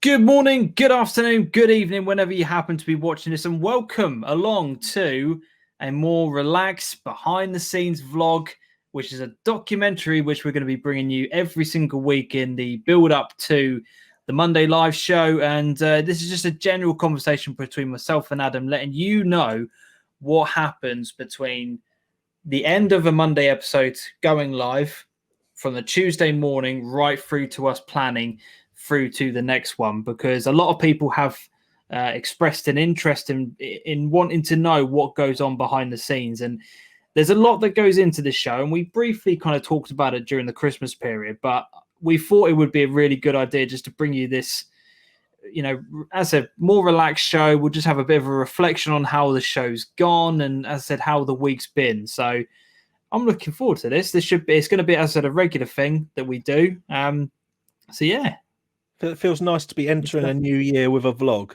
Good morning, good afternoon, good evening, whenever you happen to be watching this, and welcome along to a more relaxed behind-the-scenes vlog, which is a documentary which we're going to be bringing you every single week in the build-up to the Monday live show. And this is just a general conversation between myself and Adam, letting you know what happens between the end of a Monday episode going live from the Tuesday morning right through to us planning through to the next one, because a lot of people have expressed an interest in wanting to know what goes on behind the scenes. And there's a lot that goes into this show, and we briefly kind of talked about it during the Christmas period, but we thought it would be a really good idea just to bring you this, you know, as a more relaxed show. We'll just have a bit of a reflection on how the show's gone and, as I said, how the week's been. So I'm looking forward to this. It's going to be, as I said, a regular thing that we do. So yeah. It feels nice to be entering a new year with a vlog.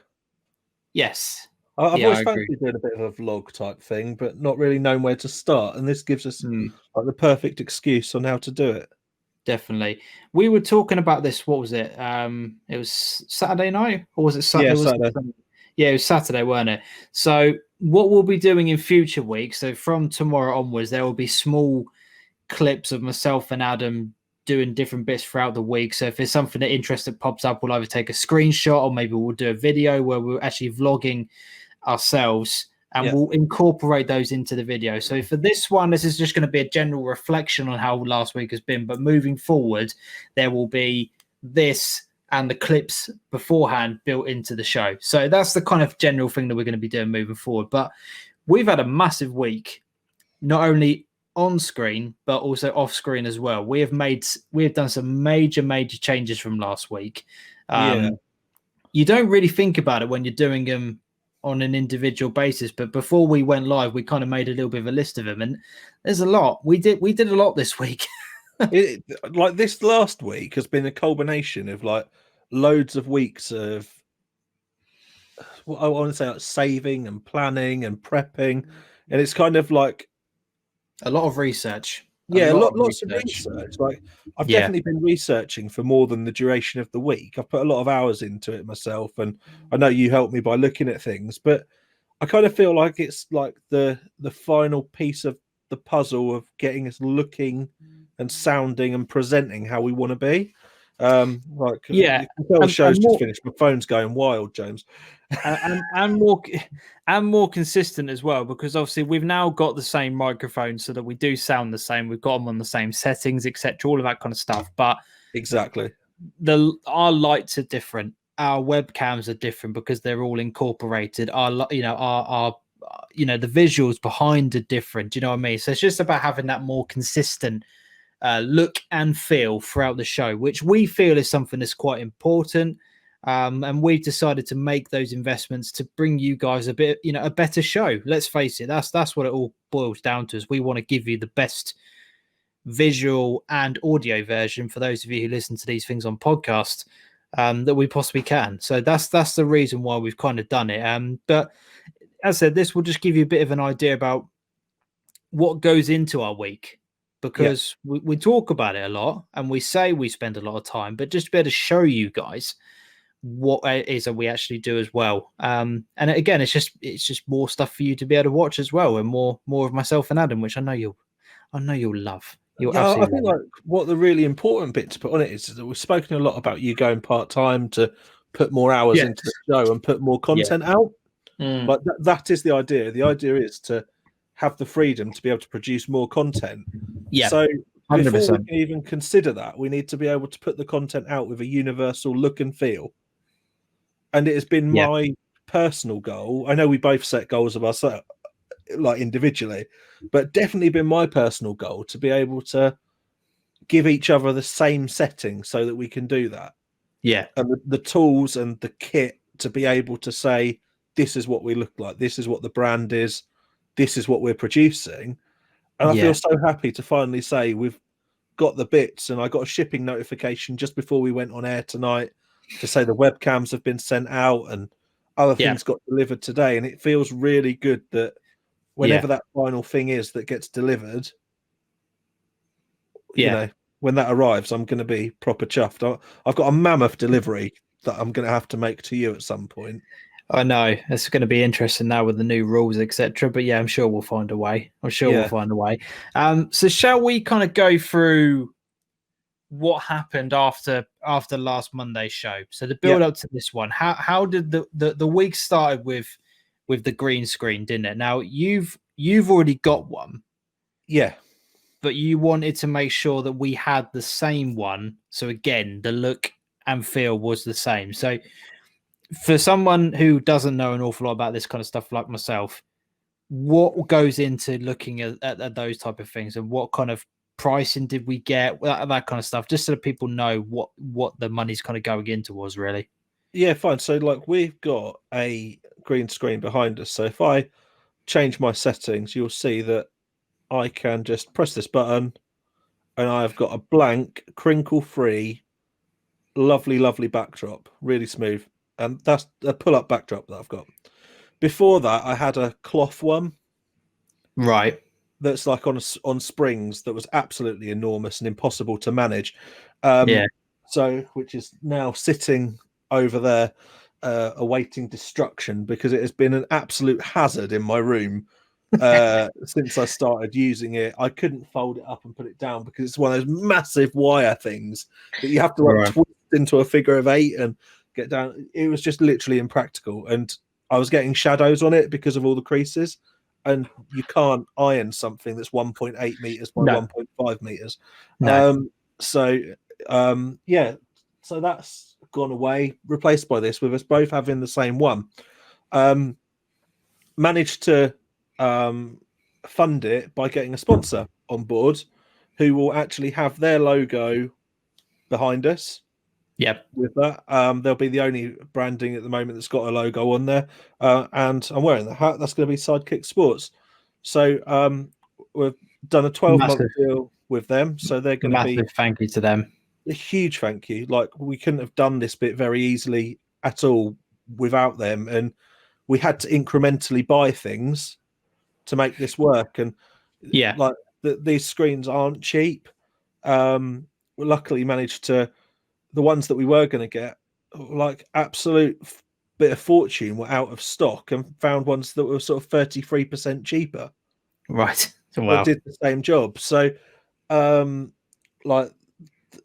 Yes. I've always fancied doing a bit of a vlog type thing, but not really known where to start. And this gives us like the perfect excuse on how to do it. Definitely. We were talking about this. What was it? It was Saturday night, or was it Saturday? Yeah, Saturday. Yeah, it was Saturday, weren't it? So what we'll be doing in future weeks, so from tomorrow onwards, there will be small clips of myself and Adam doing different bits throughout the week. So if there's something that interesting pops up, we'll either take a screenshot or maybe we'll do a video where we're actually vlogging ourselves, and we'll incorporate those into the video. So for this one, this is just going to be a general reflection on how last week has been, but moving forward, there will be this and the clips beforehand built into the show. So that's the kind of general thing that we're going to be doing moving forward. But we've had a massive week, not only on screen but also off screen as well. We have done some major changes from last week. You don't really think about it when you're doing them on an individual basis, but before we went live, we kind of made a little bit of a list of them, and there's a lot. We did a lot this week. Like this last week has been a culmination of like loads of weeks of what I want to say, like saving and planning and prepping, and it's kind of like a lot of research. Lots of research. Like I've definitely been researching for more than the duration of the week. I've put a lot of hours into it myself, and I know you helped me by looking at things, but I kind of feel like it's like the final piece of the puzzle of getting us looking and sounding and presenting how we want to be. The show's just finished. My phone's going wild, James. and more consistent as well, because obviously we've now got the same microphone so that we do sound the same. We've got them on the same settings, etc., all of that kind of stuff. But exactly, our lights are different, our webcams are different because they're all incorporated. Our the visuals behind are different. Do you know what I mean? So it's just about having that more consistent look and feel throughout the show, which we feel is something that's quite important. And we've decided to make those investments to bring you guys a better show. Let's face it, that's what it all boils down to. Is we want to give you the best visual and audio version for those of you who listen to these things on podcast that we possibly can. So that's the reason why we've kind of done it. But as I said, this will just give you a bit of an idea about what goes into our week, because we talk about it a lot and we say we spend a lot of time, but just to be able to show you guys what it is that we actually do as well. And again, it's just more stuff for you to be able to watch as well, and more of myself and Adam, which I know you'll love. I think like what the really important bit to put on it is that we've spoken a lot about you going part-time to put more hours into the show and put more content out. But that is the idea. The idea is to have the freedom to be able to produce more content. So 100%. Before we can even consider that, we need to be able to put the content out with a universal look and feel. And it has been my personal goal. I know we both set goals of ourselves, like individually, but definitely been my personal goal to be able to give each other the same setting so that we can do that. And the tools and the kit to be able to say, this is what we look like, this is what the brand is, this is what we're producing. And I feel so happy to finally say we've got the bits. And I got a shipping notification just before we went on air tonight to say the webcams have been sent out and other things got delivered today. And it feels really good that whenever that final thing is that gets delivered, you know, when that arrives, I'm going to be proper chuffed. I've got a mammoth delivery that I'm going to have to make to you at some point. I know it's going to be interesting now with the new rules, etc. But yeah, I'm sure we'll find a way. So shall we kind of go through what happened after last Monday's show? So the build up to this one, how did the week started with the green screen, didn't it? Now you've already got one. Yeah. But you wanted to make sure that we had the same one. So again, the look and feel was the same. So for someone who doesn't know an awful lot about this kind of stuff like myself, what goes into looking at those type of things, and what kind of pricing did we get, that kind of stuff, just so that people know what the money's kind of going into was really. Yeah, fine. So like we've got a green screen behind us. So if I change my settings, you'll see that I can just press this button and I've got a blank, crinkle-free, lovely backdrop, really smooth. And that's a pull-up backdrop that I've got. Before that, I had a cloth one. Right. That's like on springs that was absolutely enormous and impossible to manage. So, which is now sitting over there awaiting destruction because it has been an absolute hazard in my room since I started using it. I couldn't fold it up and put it down because it's one of those massive wire things that you have to like twist into a figure of 8 and get down. It was just literally impractical, and I was getting shadows on it because of all the creases, and you can't iron something that's 1.8 meters by 1.5 meters. So that's gone away, replaced by this, with us both having the same one. Managed to fund it by getting a sponsor on board who will actually have their logo behind us. Yep. With that, they'll be the only branding at the moment that's got a logo on there, and I'm wearing the hat. That's going to be Sidekick Sports. So we've done a 12-month deal with them, so they're going to be massive thank you to them. A huge thank you. Like, we couldn't have done this bit very easily at all without them, and we had to incrementally buy things to make this work. And like these screens aren't cheap. We luckily managed to, the ones that we were going to get, like absolute bit of fortune, were out of stock, and found ones that were sort of 33% cheaper. Right. Wow. That did the same job. So like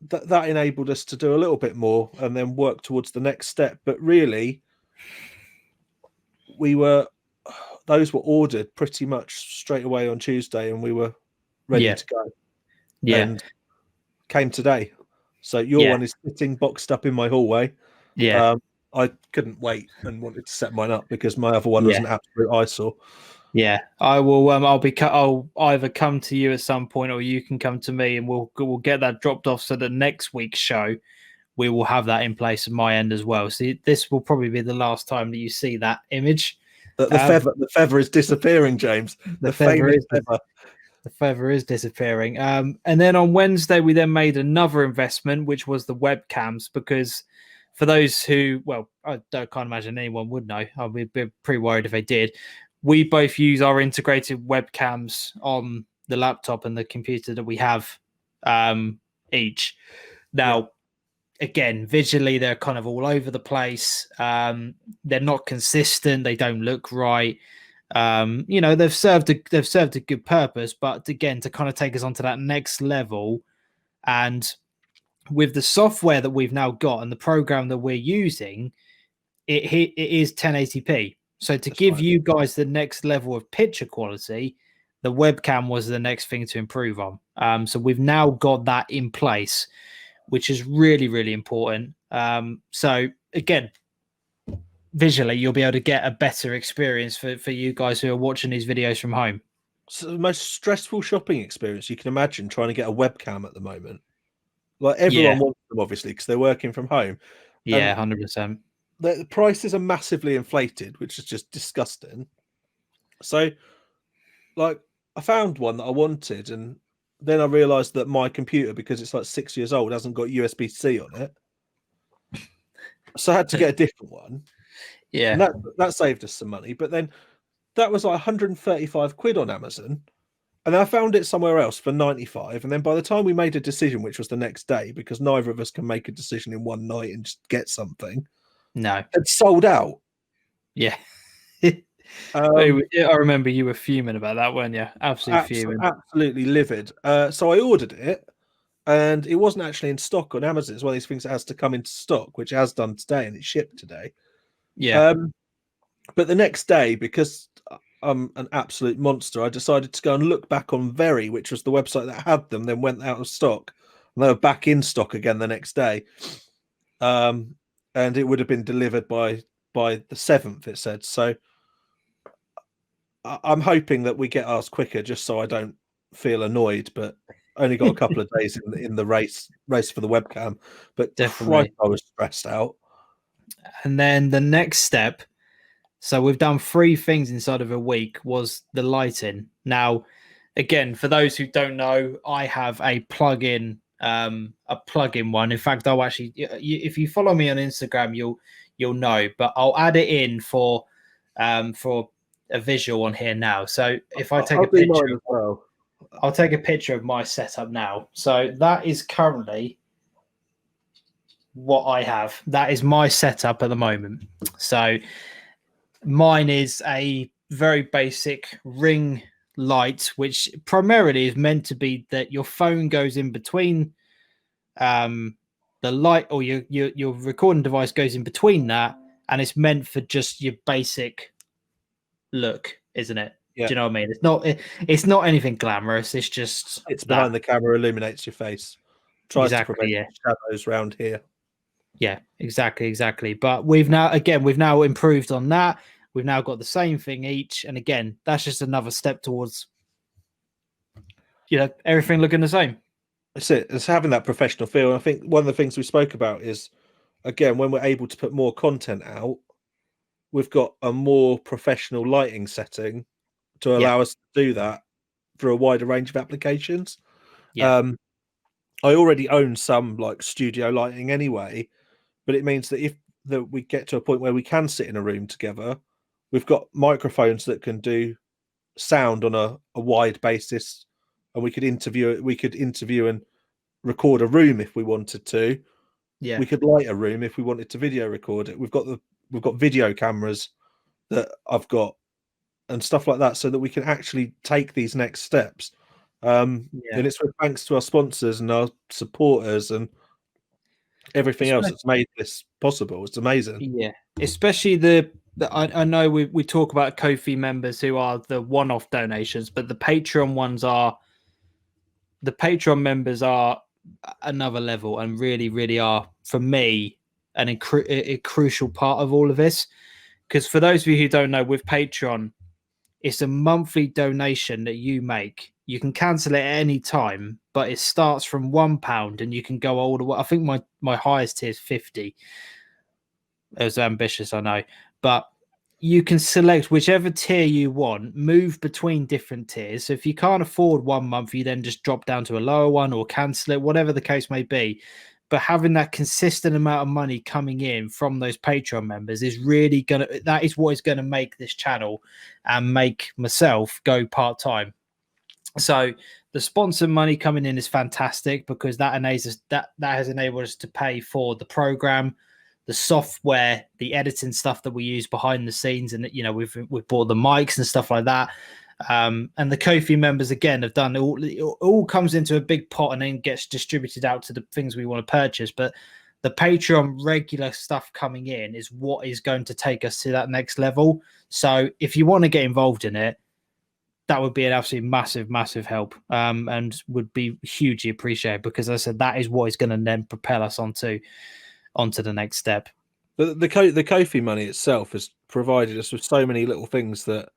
that enabled us to do a little bit more and then work towards the next step. But really, those were ordered pretty much straight away on Tuesday, and we were ready to go. And came today. So your one is sitting boxed up in my hallway. I couldn't wait and wanted to set mine up because my other one was an absolute eyesore. Yeah, I will. I'll either come to you at some point, or you can come to me, and we'll get that dropped off. So that next week's show, we will have that in place at my end as well. So this will probably be the last time that you see that image. The feather is disappearing, James. The feather is disappearing. And then on Wednesday, we then made another investment, which was the webcams, because for those who, well, I can't imagine anyone would know. I'd be pretty worried if they did. We both use our integrated webcams on the laptop and the computer that we have each. Now, again, visually, they're kind of all over the place. They're not consistent. They don't look right. They've served a good purpose, but again, to kind of take us onto that next level, and with the software that we've now got and the program that we're using, it is 1080p. So to give you guys the next level of picture quality, the webcam was the next thing to improve on. So we've now got that in place, which is really, really important. So again, visually, you'll be able to get a better experience for you guys who are watching these videos from home. So the most stressful shopping experience you can imagine, trying to get a webcam at the moment. Like, everyone wants them, obviously, because they're working from home. Yeah, 100%. The prices are massively inflated, which is just disgusting. So, like, I found one that I wanted, and then I realized that my computer, because it's like 6 years old, hasn't got USB-C on it. So I had to get a different one. Yeah. And that saved us some money. But then that was like 135 quid on Amazon. And I found it somewhere else for 95. And then by the time we made a decision, which was the next day, because neither of us can make a decision in one night and just get something, no, it's sold out. Yeah. Um, I remember you were fuming about that, weren't you? Absolutely fuming. Absolutely livid. So I ordered it, and it wasn't actually in stock on Amazon. It's one of these things that has to come into stock, which it has done today, and it's shipped today. Yeah. But the next day, because I'm an absolute monster, I decided to go and look back on Very, which was the website that had them, then went out of stock, and they were back in stock again the next day. And it would have been delivered by the 7th, it said. So I'm hoping that we get ours quicker, just so I don't feel annoyed. But only got a couple of days in the race for the webcam. But Definitely, Christ, I was stressed out. And then the next step. So we've done 3 things inside of a week. Was the lighting. Now, again, for those who don't know, I have a plug-in one. In fact, I'll actually, if you follow me on Instagram, you'll know. But I'll add it in for a visual on here now. So if I take a picture as well. I'll take a picture of my setup now. So that is currently what I have. That is my setup at the moment. So mine is a very basic ring light, which primarily is meant to be that your phone goes in between the light, or your recording device goes in between that, and it's meant for just your basic look, isn't it? Yeah. Do you know what I mean? It's not anything glamorous. It's just behind the camera, illuminates your face, tries to prevent shadows around here. Yeah, exactly. But we've now improved on that. We've now got the same thing each, and again, that's just another step towards everything looking the same. That's it. It's having that professional feel. And I think one of the things we spoke about is, again, when we're able to put more content out, we've got a more professional lighting setting to allow us to do that for a wider range of applications. Yeah. I already own some like studio lighting anyway, but it means that if we get to a point where we can sit in a room together, we've got microphones that can do sound on a wide basis, and we could interview and record a room if we wanted to. Yeah. We could light a room if we wanted to video record it. We've got video cameras that I've got and stuff like that, so that we can actually take these next steps. And it's thanks to our sponsors and our supporters and everything else that's made this possible. It's amazing. Yeah, especially I know we talk about Ko-fi members who are the one-off donations, but the Patreon members are another level and really are, for me, a crucial part of all of this. Because for those of you who don't know, with Patreon, it's a monthly donation that you make. You can cancel it at any time, but it starts from £1 and you can go all the way. I think my highest tier is 50. It was ambitious, I know, but you can select whichever tier you want, move between different tiers. So if you can't afford 1 month, you then just drop down to a lower one or cancel it, whatever the case may be. But having that consistent amount of money coming in from those Patreon members is really that is what is going to make this channel and make myself go part-time. So the sponsor money coming in is fantastic, because that has enabled us to pay for the program, the software, the editing stuff that we use behind the scenes, and we've bought the mics and stuff like that. And the Ko-fi members again have done it all comes into a big pot and then gets distributed out to the things we want to purchase. But the Patreon regular stuff coming in is what is going to take us to that next level. So if you want to get involved in it, that would be an absolutely massive help, and would be hugely appreciated, because as I said, that is what is going to then propel us onto the next step. The Ko-fi money itself has provided us with so many little things that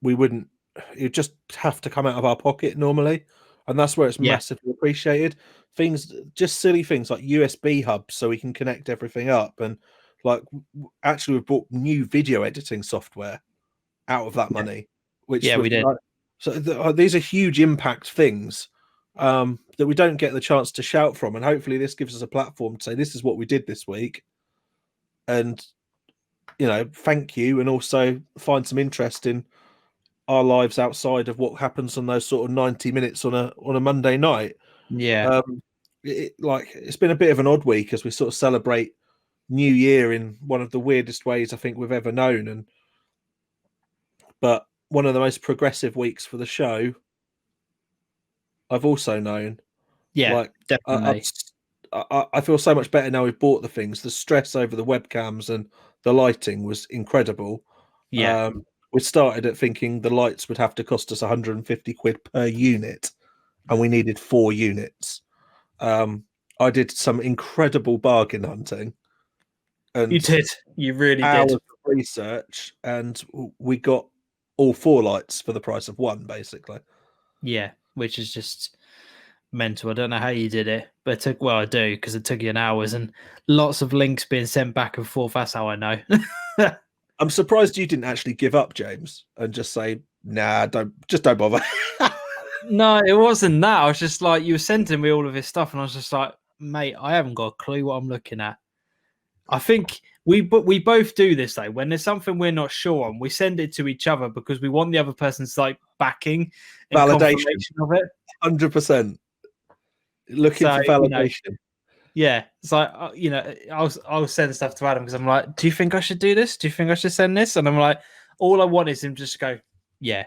we wouldn't. You just have to come out of our pocket normally, and that's where it's massively appreciated. Things, just silly things like USB hubs, so we can connect everything up, and like actually we've bought new video editing software out of that money, which we did. So these are huge impact things that we don't get the chance to shout from, and hopefully this gives us a platform to say this is what we did this week, and thank you, and also find some interest in our lives outside of what happens on those sort of 90 minutes on a Monday night. Yeah. It's been a bit of an odd week as we sort of celebrate New Year in one of the weirdest ways I think we've ever known, but one of the most progressive weeks for the show I've also known. Yeah, definitely. I feel so much better now we've bought the things. The stress over the webcams and the lighting was incredible. Yeah. We started at thinking the lights would have to cost us 150 quid per unit, and we needed 4 units. I did some incredible bargain hunting, and You did. You really hours did. of research, and we got all 4 lights for the price of 1, basically. Yeah, which is just mental. I don't know how you did it, but I do, because it took you an hours and lots of links being sent back and forth. That's how I know. I'm surprised you didn't actually give up, James, and just say, "Nah, don't bother." No, it wasn't that. I was just like, you were sending me all of this stuff, and I was just like, mate, I haven't got a clue what I'm looking at. I think we both do this though. When there's something we're not sure on, we send it to each other because we want the other person's like backing and Validation confirmation of it. 100%. Looking for validation. Yeah, it's like I'll send stuff to Adam because I'm like, do you think I should do this? Do you think I should send this? And I'm like, all I want is him just to go, yeah,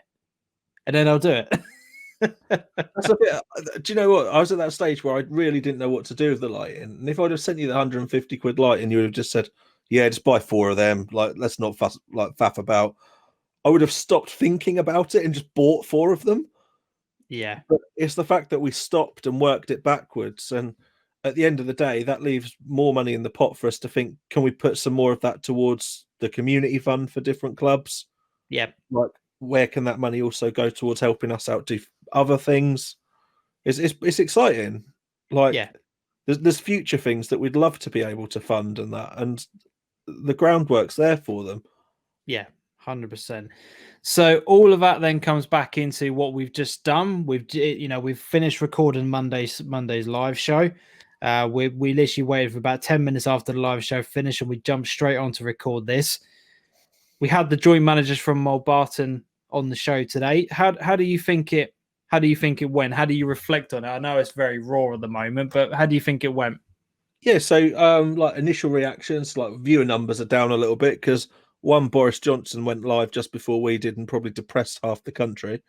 and then I'll do it. That's a bit. Do you know what? I was at that stage where I really didn't know what to do with the lighting, and if I'd have sent you the 150 quid light and you would have just said, "Yeah, just buy 4 of them," like let's not faff about, I would have stopped thinking about it and just bought 4 of them. Yeah, but it's the fact that we stopped and worked it backwards, and at the end of the day, that leaves more money in the pot for us to think, can we put some more of that towards the community fund for different clubs? yeah, Like, where can that money also go towards helping us out do other things? It's exciting. Like, yeah. there's future things that we'd love to be able to fund, and the groundwork's there for them. Yeah, 100%. So all of that then comes back into what we've just done. We've finished recording Monday's live show. We literally waited for about 10 minutes after the live show finished, and we jumped straight on to record this. We had the joint managers from Mulbarton on the show today. How do you think it went? How do you reflect on it? I know it's very raw at the moment, but how do you think it went? Yeah, so like initial reactions, like viewer numbers are down a little bit because Boris Johnson went live just before we did and probably depressed half the country.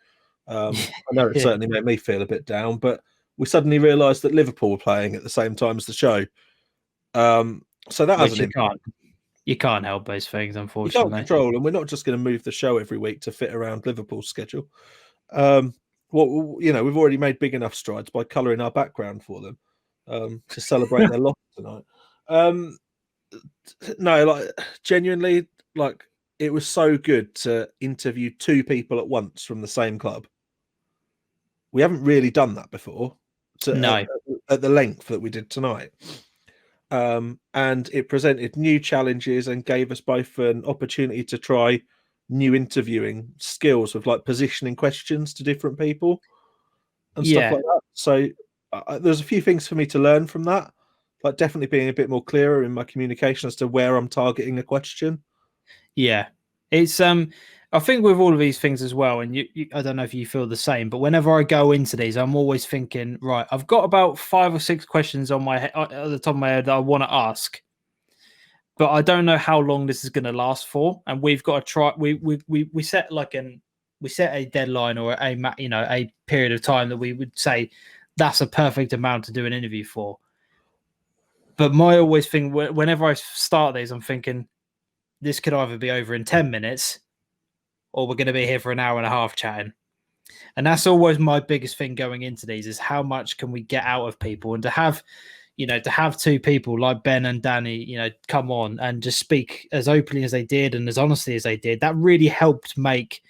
I know it certainly made me feel a bit down, but we suddenly realised that Liverpool were playing at the same time as the show. So that has an impact. You can't help those things, unfortunately. You can't control, and we're not just going to move the show every week to fit around Liverpool's schedule. We've already made big enough strides by colouring our background for them to celebrate their loss tonight. No, like genuinely, like it was so good to interview 2 people at once from the same club. We haven't really done that before. At the length that we did tonight. And it presented new challenges and gave us both an opportunity to try new interviewing skills with like positioning questions to different people and stuff like that. So there's a few things for me to learn from that, like definitely being a bit more clearer in my communication as to where I'm targeting a question. Yeah, it's I think with all of these things as well, and I don't know if you feel the same, but whenever I go into these, I'm always thinking, right, I've got about 5 or 6 questions on my head, at the top of my head that I want to ask, but I don't know how long this is going to last for, and we've got to try. We set a deadline or a period of time that we would say that's a perfect amount to do an interview for. But my always thing, whenever I start these, I'm thinking this could either be over in 10 minutes or we're going to be here for an hour and a half chatting. And that's always my biggest thing going into these is how much can we get out of people, and to have 2 people like Ben and Danny, come on and just speak as openly as they did and as honestly as they did. That really helped make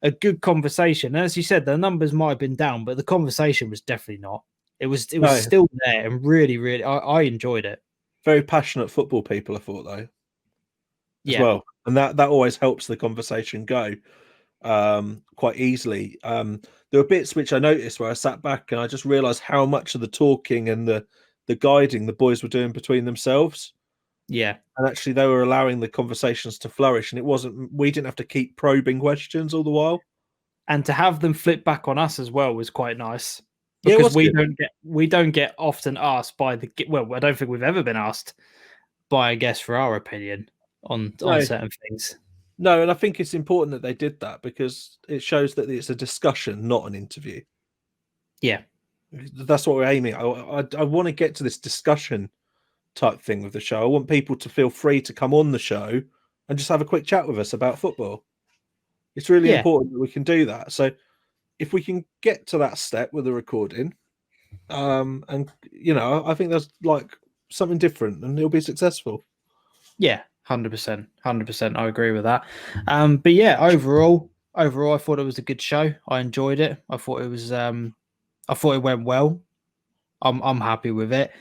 a good conversation. And as you said, the numbers might have been down, but the conversation was definitely not. It was still there, and really, really, I enjoyed it. Very passionate football people, I thought, though, as well. And that always helps the conversation go quite easily. There were bits which I noticed where I sat back and I just realised how much of the talking and the guiding the boys were doing between themselves. Yeah. And actually they were allowing the conversations to flourish, and we didn't have to keep probing questions all the while. and to have them flip back on us as well was quite nice. Yeah, Because good. we don't get often asked by the I don't think we've ever been asked by a guest for our opinion on certain things. No, and I think it's important that they did that because it shows that it's a discussion, not an interview. Yeah, that's what we're aiming. I want to get to this discussion type thing with the show. I want people to feel free to come on the show and just have a quick chat with us about football. It's really important that we can do that. So if we can get to that step with the recording, and I think there's like something different, and it'll be successful. Yeah, 100%, 100%. I agree with that. But yeah, overall, I thought it was a good show. I enjoyed it. I thought it went well. I'm happy with it.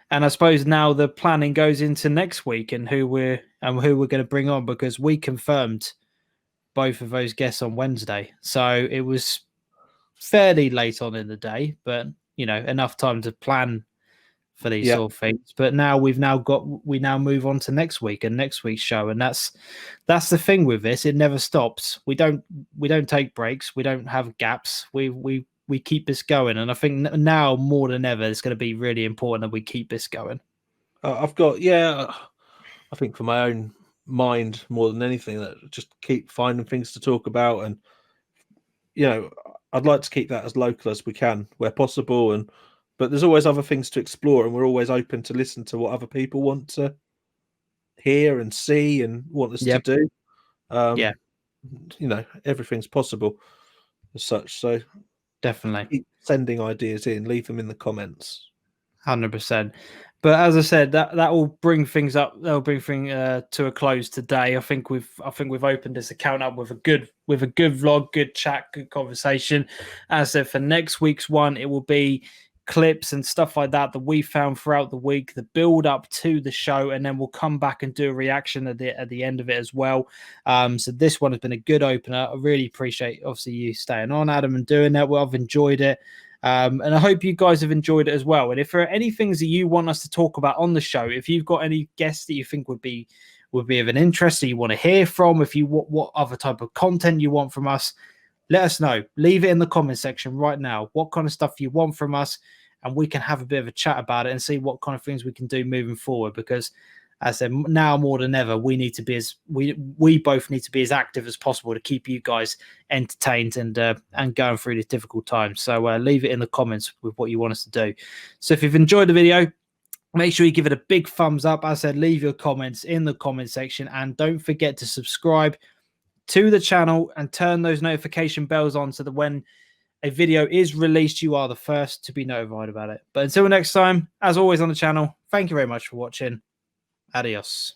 And I suppose now the planning goes into next week and who we're going to bring on, because we confirmed both of those guests on Wednesday. So it was fairly late on in the day, but enough time to plan for these sort of things. But now we now move on to next week and next week's show, and that's the thing with this. It never stops. We don't take breaks. We don't have gaps. We keep this going, and I think now more than ever, it's going to be really important that we keep this going. I think for my own mind more than anything, that just keep finding things to talk about, and I'd like to keep that as local as we can where possible, but there's always other things to explore, and we're always open to listen to what other people want to hear and see and want us to do. Everything's possible as such. So definitely keep sending ideas in, leave them in the comments. 100%. But as I said, that will bring things up. That'll bring things to a close today. I think we've opened this account up with a good vlog, good chat, good conversation. As I said, for next week's one, it will be clips and stuff like that we found throughout the week, the build up to the show, and then we'll come back and do a reaction at the end of it as well. So this one has been a good opener. I really appreciate obviously you staying on, Adam, and doing that. Well, I've enjoyed it. And I hope you guys have enjoyed it as well. And if there are any things that you want us to talk about on the show, if you've got any guests that you think would be of an interest that you want to hear from, if you what other type of content you want from us, let us know. Leave it in the comment section right now. What kind of stuff you want from us, and we can have a bit of a chat about it and see what kind of things we can do moving forward. Because as I said, now more than ever, we need to be we both need to be as active as possible to keep you guys entertained and going through these difficult times. So leave it in the comments with what you want us to do. So if you've enjoyed the video, make sure you give it a big thumbs up. As I said, leave your comments in the comment section, and don't forget to subscribe to the channel and turn those notification bells on so that when a video is released, you are the first to be notified about it. But until next time, as always on the channel, thank you very much for watching. Adios.